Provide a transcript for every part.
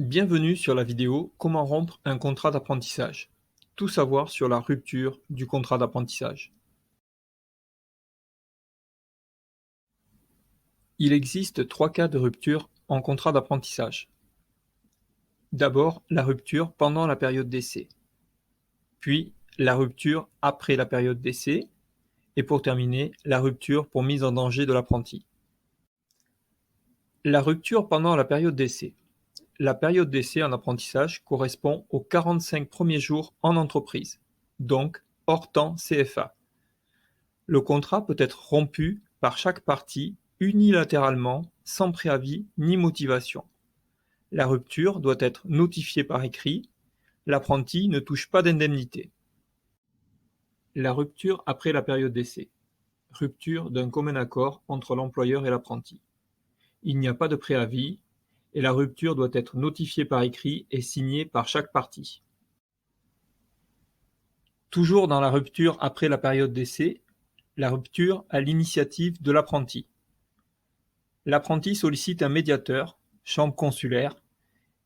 Bienvenue sur la vidéo Comment rompre un contrat d'apprentissage. Tout savoir sur la rupture du contrat d'apprentissage. Il existe 3 cas de rupture en contrat d'apprentissage. D'abord, la rupture pendant la période d'essai. Puis, la rupture après la période d'essai. Et pour terminer, la rupture pour mise en danger de l'apprenti. La rupture pendant la période d'essai. La période d'essai en apprentissage correspond aux 45 premiers jours en entreprise, donc hors temps CFA. Le contrat peut être rompu par chaque partie unilatéralement, sans préavis ni motivation. La rupture doit être notifiée par écrit. L'apprenti ne touche pas d'indemnité. La rupture après la période d'essai. Rupture d'un commun accord entre l'employeur et l'apprenti. Il n'y a pas de préavis et la rupture doit être notifiée par écrit et signée par chaque partie. Toujours dans la rupture après la période d'essai, la rupture à l'initiative de l'apprenti. L'apprenti sollicite un médiateur, chambre consulaire,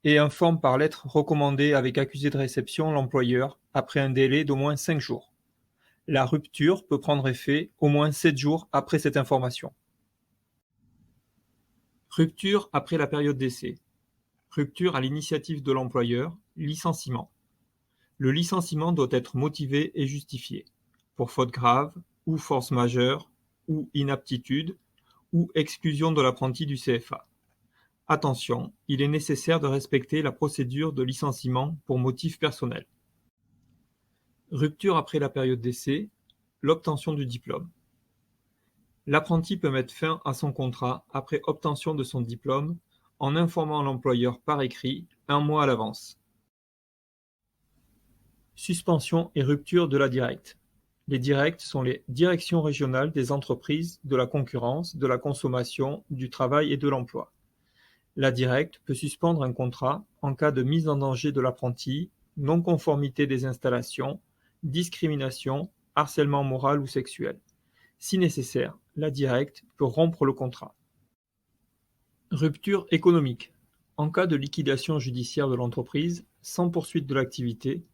et informe par lettre recommandée avec accusé de réception l'employeur après un délai d'au moins 5 jours. La rupture peut prendre effet au moins 7 jours après cette information. Rupture après la période d'essai. Rupture à l'initiative de l'employeur, licenciement. Le licenciement doit être motivé et justifié, pour faute grave, ou force majeure, ou inaptitude, ou exclusion de l'apprenti du CFA. Attention, il est nécessaire de respecter la procédure de licenciement pour motif personnel. Rupture après la période d'essai, l'obtention du diplôme. L'apprenti peut mettre fin à son contrat après obtention de son diplôme en informant l'employeur par écrit 1 mois à l'avance. Suspension et rupture de la directe. Les directs sont les directions régionales des entreprises, de la concurrence, de la consommation, du travail et de l'emploi. La directe peut suspendre un contrat en cas de mise en danger de l'apprenti, non-conformité des installations, discrimination, harcèlement moral ou sexuel. Si nécessaire, la directe peut rompre le contrat. Rupture économique. En cas de liquidation judiciaire de l'entreprise, sans poursuite de l'activité,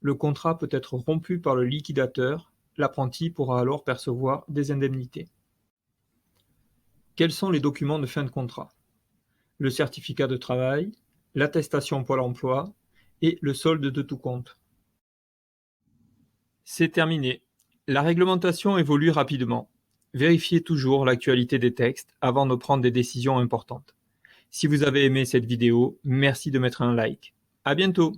le contrat peut être rompu par le liquidateur. L'apprenti pourra alors percevoir des indemnités. Quels sont les documents de fin de contrat ? Le certificat de travail, l'attestation Pôle emploi et le solde de tout compte. C'est terminé. La réglementation évolue rapidement. Vérifiez toujours l'actualité des textes avant de prendre des décisions importantes. Si vous avez aimé cette vidéo, merci de mettre un like. À bientôt!